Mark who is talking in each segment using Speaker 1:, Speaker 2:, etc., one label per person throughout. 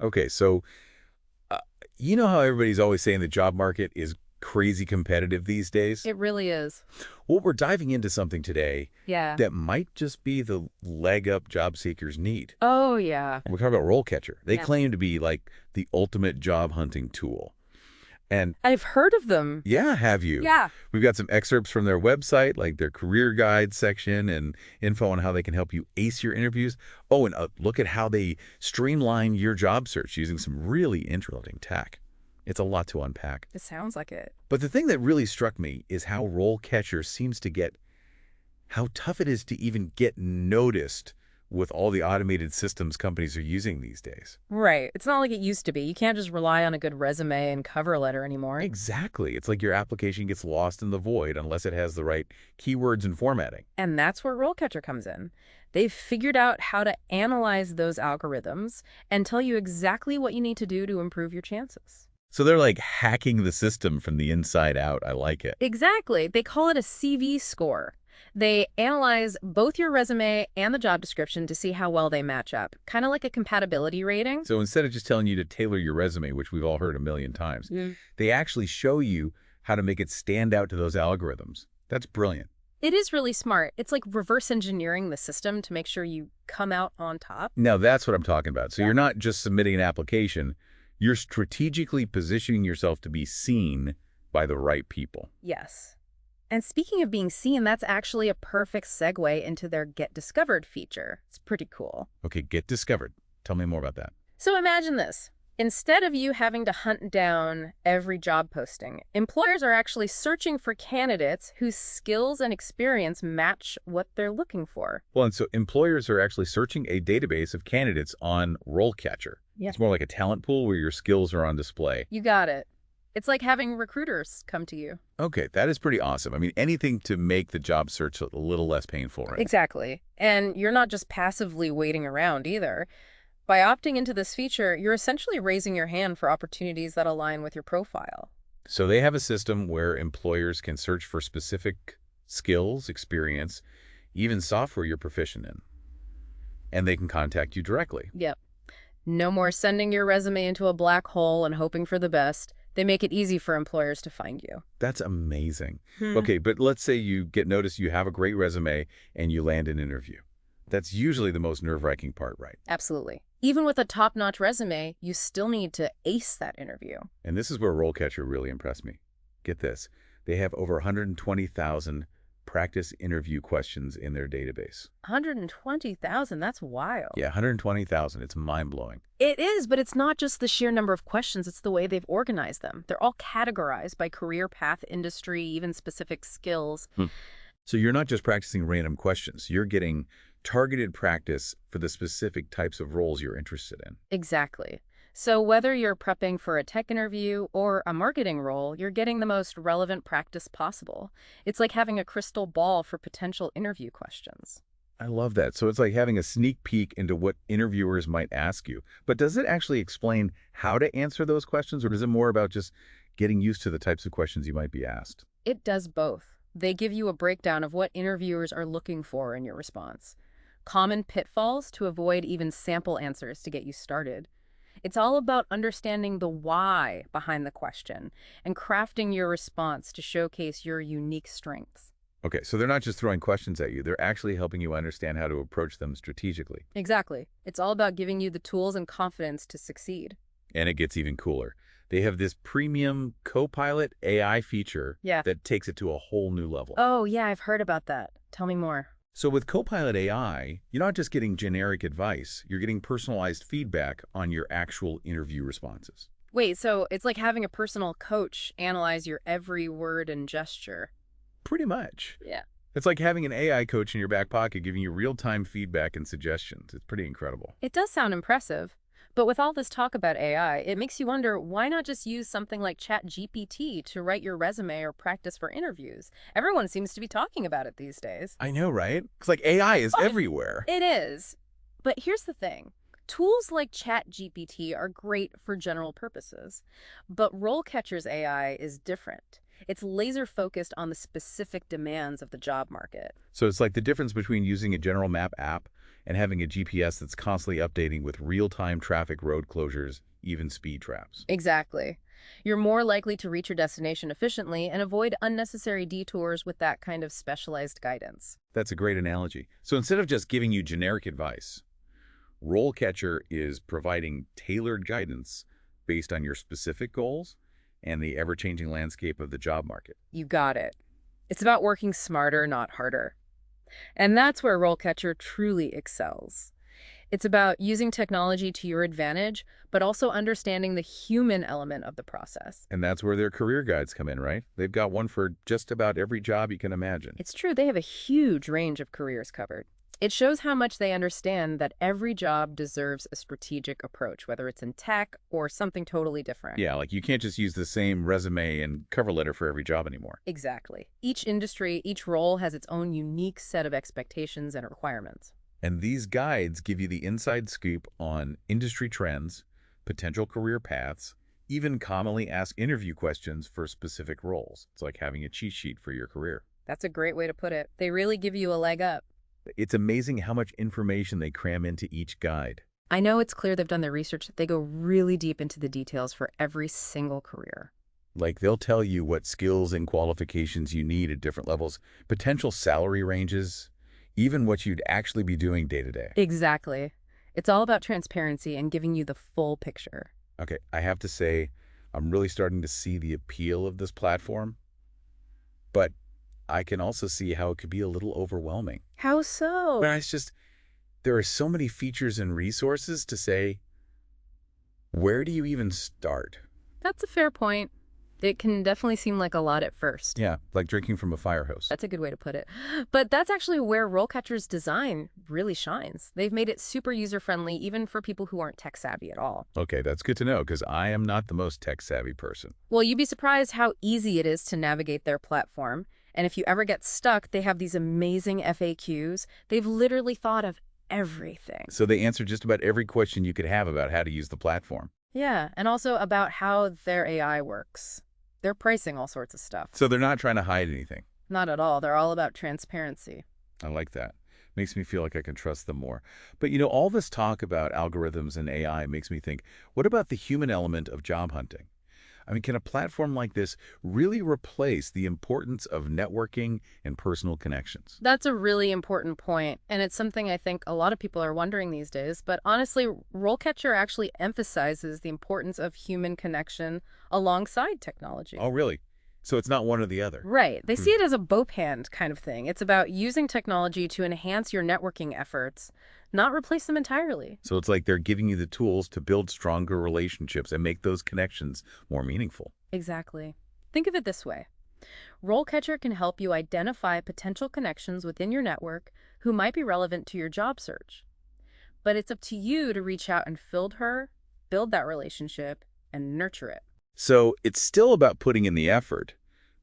Speaker 1: Okay, so uh, you know how everybody's always saying the job market is crazy competitive these days?
Speaker 2: It really is.
Speaker 1: Well, we're diving into something today
Speaker 2: Yeah.
Speaker 1: that might just be the leg up job seekers need.
Speaker 2: Oh, yeah.
Speaker 1: We're talking about RoleCatcher. They
Speaker 2: Yeah.
Speaker 1: claim to be like the ultimate job hunting tool. And
Speaker 2: I've heard of them.
Speaker 1: yeah, have you?
Speaker 2: Yeah.
Speaker 1: We've got some excerpts from their website, like their career guide section and info on how they can help you ace your interviews. Oh, and look at how they streamline your job search using some really interesting tech. It's a lot to unpack.
Speaker 2: It sounds like it.
Speaker 1: But the thing that really struck me is how RoleCatcher seems to get how tough it is to even get noticed with all the automated systems companies are using these days.
Speaker 2: Right. It's not like it used to be. You can't just rely on a good resume and cover letter anymore.
Speaker 1: Exactly. It's like your application gets lost in the void unless it has the right keywords and formatting.
Speaker 2: And that's where RoleCatcher comes in. They've figured out how to analyze those algorithms and tell you exactly what you need to do to improve your chances.
Speaker 1: So they're like hacking the system from the inside out. I like it.
Speaker 2: Exactly. They call it a CV score. They analyze both your resume and the job description to see how well they match up, kind of like a compatibility rating.
Speaker 1: So instead of just telling you to tailor your resume, which we've all heard a million times,
Speaker 2: Mm.
Speaker 1: they actually show you how to make it stand out to those algorithms. That's brilliant.
Speaker 2: It is really smart. It's like reverse engineering the system to make sure you come out on top.
Speaker 1: Now that's what I'm talking about. So
Speaker 2: Yeah.
Speaker 1: you're not just submitting an application, you're strategically positioning yourself to be seen by the right people.
Speaker 2: Yes. And speaking of being seen, that's actually a perfect segue into their Get Discovered feature. It's pretty cool.
Speaker 1: Okay, get discovered. Tell me more about that.
Speaker 2: So imagine this. Instead of you having to hunt down every job posting, employers are actually searching for candidates whose skills and experience match what they're looking for.
Speaker 1: Well, and so employers are actually searching a database of candidates on RoleCatcher.
Speaker 2: Yeah.
Speaker 1: It's more like a talent pool where your skills are on display.
Speaker 2: You got it. It's like having recruiters come to you.
Speaker 1: Okay, that is pretty awesome. I mean, anything to make the job search a little less painful, right?
Speaker 2: Exactly. And you're not just passively waiting around either. By opting into this feature, you're essentially raising your hand for opportunities that align with your profile.
Speaker 1: So they have a system where employers can search for specific skills, experience, even software you're proficient in, and they can contact you directly.
Speaker 2: Yep. No more sending your resume into a black hole and hoping for the best. They make it easy for employers to find you.
Speaker 1: That's amazing.
Speaker 2: Hmm.
Speaker 1: Okay, but let's say you get noticed, you have a great resume, and you land an interview. That's usually the most nerve-wracking part, right?
Speaker 2: Absolutely. Even with a top-notch resume, you still need to ace that interview.
Speaker 1: And this is where RoleCatcher really impressed me. Get this. They have over 120,000 practice interview questions in their database.
Speaker 2: 120,000, that's wild.
Speaker 1: Yeah, 120,000. It's mind-blowing.
Speaker 2: It is, but it's not just the sheer number of questions, it's the way they've organized them. They're all categorized by career path, industry, even specific skills.
Speaker 1: So you're not just practicing random questions. You're getting targeted practice for the specific types of roles you're interested in.
Speaker 2: Exactly. So whether you're prepping for a tech interview or a marketing role, you're getting the most relevant practice possible. It's like having a crystal ball for potential interview questions.
Speaker 1: I love that. So it's like having a sneak peek into what interviewers might ask you. But does it actually explain how to answer those questions, or is it more about just getting used to the types of questions you might be asked?
Speaker 2: It does both. They give you a breakdown of what interviewers are looking for in your response. Common pitfalls to avoid even sample answers to get you started. It's all about understanding the why behind the question and crafting your response to showcase your unique strengths.
Speaker 1: Okay, so they're not just throwing questions at you. They're actually helping you understand how to approach them strategically.
Speaker 2: Exactly. It's all about giving you the tools and confidence to succeed.
Speaker 1: And it gets even cooler. They have this premium Copilot AI feature
Speaker 2: Yeah.
Speaker 1: that takes it to a whole new level.
Speaker 2: Oh, yeah, I've heard about that. Tell me more.
Speaker 1: So with Copilot AI, you're not just getting generic advice, you're getting personalized feedback on your actual interview responses.
Speaker 2: Wait, so it's like having a personal coach analyze your every word and gesture.
Speaker 1: Pretty much.
Speaker 2: Yeah.
Speaker 1: It's like having an AI coach in your back pocket giving you real-time feedback and suggestions. It's pretty incredible.
Speaker 2: It does sound impressive. But with all this talk about AI, it makes you wonder, why not just use something like ChatGPT to write your resume or practice for interviews? Everyone seems to be talking about it these days.
Speaker 1: I know, right? It's like AI is everywhere.
Speaker 2: It is. But here's the thing. Tools like ChatGPT are great for general purposes, but RoleCatcher's AI is different. It's laser focused on the specific demands of the job market.
Speaker 1: So it's like the difference between using a general map app and having a GPS that's constantly updating with real-time traffic road closures, even speed traps.
Speaker 2: Exactly. You're more likely to reach your destination efficiently and avoid unnecessary detours with that kind of specialized guidance.
Speaker 1: That's a great analogy. So instead of just giving you generic advice, RoleCatcher is providing tailored guidance based on your specific goals and the ever-changing landscape of the job market.
Speaker 2: You got it. It's about working smarter, not harder. And that's where RoleCatcher truly excels. It's about using technology to your advantage, but also understanding the human element of the process.
Speaker 1: And that's where their career guides come in, right? They've got one for just about every job you can imagine.
Speaker 2: It's true, they have a huge range of careers covered. It shows how much they understand that every job deserves a strategic approach, whether it's in tech or something totally different.
Speaker 1: Yeah, like you can't just use the same resume and cover letter for every job anymore.
Speaker 2: Exactly. Each industry, each role has its own unique set of expectations and requirements.
Speaker 1: And these guides give you the inside scoop on industry trends, potential career paths, even commonly asked interview questions for specific roles. It's like having a cheat sheet for your career.
Speaker 2: That's a great way to put it. They really give you a leg up.
Speaker 1: It's amazing how much information they cram into each guide.
Speaker 2: I know it's clear they've done their research. They go really deep into the details for every single career.
Speaker 1: Like they'll tell you what skills and qualifications you need at different levels, potential salary ranges, even what you'd actually be doing day to day.
Speaker 2: Exactly. It's all about transparency and giving you the full picture.
Speaker 1: Okay, I have to say, I'm really starting to see the appeal of this platform, but I can also see how it could be a little overwhelming.
Speaker 2: How so?
Speaker 1: But it's just, there are so many features and resources to say, where do you even start?
Speaker 2: That's a fair point. It can definitely seem like a lot at first.
Speaker 1: Yeah, like drinking from a fire hose.
Speaker 2: That's a good way to put it. But that's actually where RoleCatcher's design really shines. They've made it super user-friendly, even for people who aren't tech-savvy at all.
Speaker 1: Okay, that's good to know, because I am not the most tech-savvy person.
Speaker 2: Well, you'd be surprised how easy it is to navigate their platform. And if you ever get stuck, they have these amazing FAQs. They've literally thought of everything.
Speaker 1: So they answer just about every question you could have about how to use the platform.
Speaker 2: Yeah, and also about how their AI works. They're pricing all sorts of stuff.
Speaker 1: So they're not trying to hide anything.
Speaker 2: Not at all. They're all about transparency.
Speaker 1: I like that. Makes me feel like I can trust them more. But you know, all this talk about algorithms and AI makes me think, what about the human element of job hunting? I mean, can a platform like this really replace the importance of networking and personal connections?
Speaker 2: That's a really important point, and it's something I think a lot of people are wondering these days. But honestly, RoleCatcher actually emphasizes the importance of human connection alongside technology.
Speaker 1: Oh, really? So it's not one or the other?
Speaker 2: Right. They see it as a both hand kind of thing. It's about using technology to enhance your networking efforts, not replace them entirely.
Speaker 1: So it's like they're giving you the tools to build stronger relationships and make those connections more meaningful.
Speaker 2: Exactly. Think of it this way. RoleCatcher can help you identify potential connections within your network who might be relevant to your job search. But it's up to you to reach out and build that relationship, and nurture it.
Speaker 1: So it's still about putting in the effort,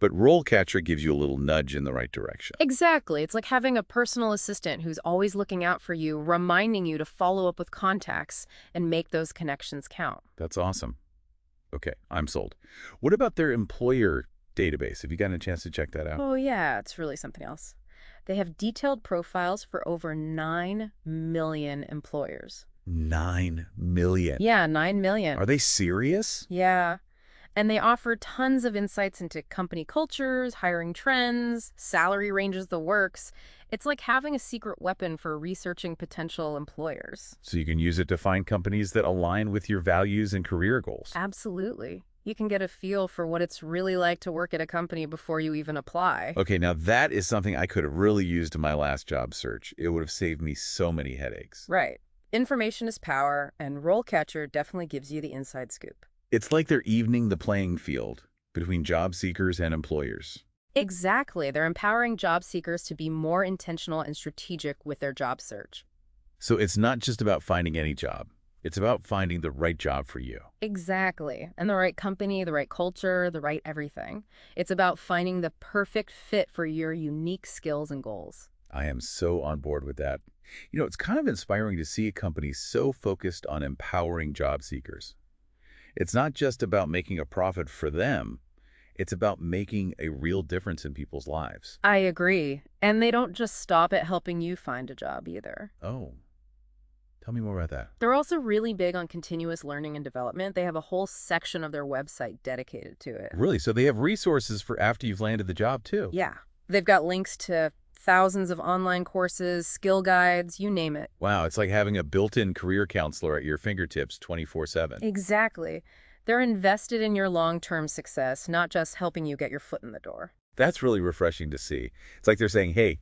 Speaker 1: but RoleCatcher gives you a little nudge in the right direction.
Speaker 2: Exactly. It's like having a personal assistant who's always looking out for you, reminding you to follow up with contacts and make those connections count.
Speaker 1: That's awesome. Okay, I'm sold. What about their employer database? Have you gotten a chance to check that out?
Speaker 2: Oh, yeah, it's really something else. They have detailed profiles for over 9 million employers.
Speaker 1: 9 million.
Speaker 2: Yeah, 9 million.
Speaker 1: Are they serious?
Speaker 2: Yeah. And they offer tons of insights into company cultures, hiring trends, salary ranges, the works. It's like having a secret weapon for researching potential employers.
Speaker 1: So you can use it to find companies that align with your values and career goals.
Speaker 2: Absolutely. You can get a feel for what it's really like to work at a company before you even apply.
Speaker 1: Okay, now that is something I could have really used in my last job search. It would have saved me so many headaches.
Speaker 2: Right. Information is power, and RoleCatcher definitely gives you the inside scoop.
Speaker 1: It's like they're evening the playing field between job seekers and employers.
Speaker 2: Exactly. They're empowering job seekers to be more intentional and strategic with their job search.
Speaker 1: So it's not just about finding any job. It's about finding the right job for you.
Speaker 2: Exactly. And the right company, the right culture, the right everything. It's about finding the perfect fit for your unique skills and goals.
Speaker 1: I am so on board with that. You know, it's kind of inspiring to see a company so focused on empowering job seekers. It's not just about making a profit for them. It's about making a real difference in people's lives.
Speaker 2: I agree. And they don't just stop at helping you find a job either.
Speaker 1: Oh, Tell me more about that.
Speaker 2: They're also really big on continuous learning and development. They have a whole section of their website dedicated to it.
Speaker 1: Really? So they have resources for after you've landed the job, too?
Speaker 2: Yeah. They've got links to thousands of online courses, skill guides, you name it.
Speaker 1: Wow, it's like having a built-in career counselor at your fingertips 24/7.
Speaker 2: Exactly. They're invested in your long-term success, not just helping you get your foot in the door.
Speaker 1: That's really refreshing to see. It's like they're saying, hey,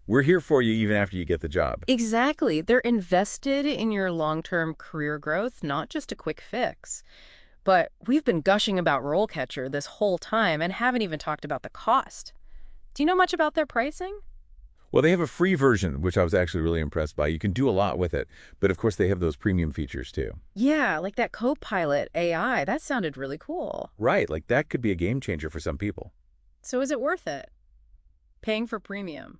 Speaker 1: we're here for you even after you get the job.
Speaker 2: Exactly. They're invested in your long-term career growth, not just a quick fix. But we've been gushing about RoleCatcher this whole time and haven't even talked about the cost. Do you know much about their pricing?
Speaker 1: Well, they have a free version, which I was actually really impressed by. You can do a lot with it, but of course they have those premium features too.
Speaker 2: Yeah, like that Copilot AI. That sounded really cool.
Speaker 1: Right, like that could be a game changer for some people.
Speaker 2: So is it worth it? Paying for premium?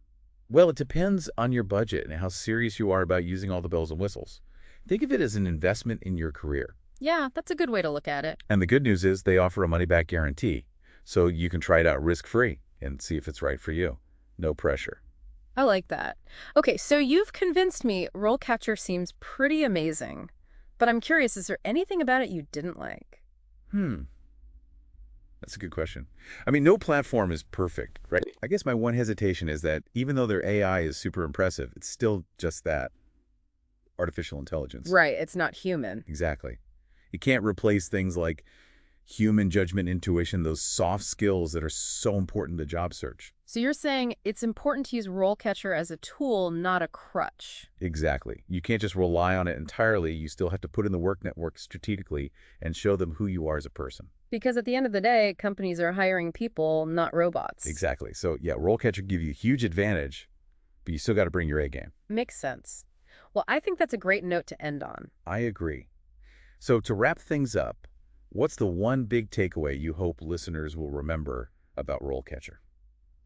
Speaker 1: Well, it depends on your budget and how serious you are about using all the bells and whistles. Think of it as an investment in your career.
Speaker 2: Yeah, that's a good way to look at it.
Speaker 1: And the good news is they offer a money-back guarantee, so you can try it out risk-free and see if it's right for you. No pressure.
Speaker 2: I like that. Okay, so you've convinced me RoleCatcher seems pretty amazing. But I'm curious, is there anything about it you didn't like?
Speaker 1: That's a good question. I mean, no platform is perfect, right? I guess my one hesitation is that even though their AI is super impressive, it's still just that, artificial intelligence.
Speaker 2: Right, it's not human.
Speaker 1: Exactly. You can't replace things like human judgment, intuition, those soft skills that are so important to job search.
Speaker 2: So you're saying it's important to use RoleCatcher as a tool, not a crutch.
Speaker 1: Exactly. You can't just rely on it entirely. You still have to put in the work network strategically and show them who you are as a person.
Speaker 2: Because at the end of the day, companies are hiring people, not robots.
Speaker 1: Exactly. So yeah, RoleCatcher give you a huge advantage, but you still got to bring your A game.
Speaker 2: Makes sense. Well, I think that's a great note to end on.
Speaker 1: I agree. So to wrap things up, what's the one big takeaway you hope listeners will remember about RoleCatcher?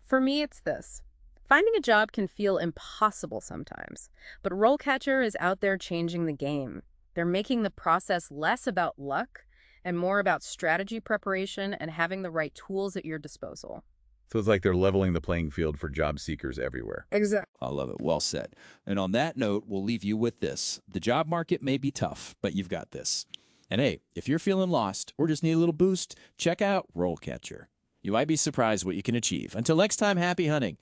Speaker 2: For me, it's this. Finding a job can feel impossible sometimes, but RoleCatcher is out there changing the game. They're making the process less about luck and more about strategy preparation and having the right tools at your disposal.
Speaker 1: So it's like they're leveling the playing field for job seekers everywhere.
Speaker 2: Exactly.
Speaker 3: I love it. Well said. And on that note, we'll leave you with this. The job market may be tough, but you've got this. And hey, if you're feeling lost or just need a little boost, check out RoleCatcher. You might be surprised what you can achieve. Until next time, happy hunting.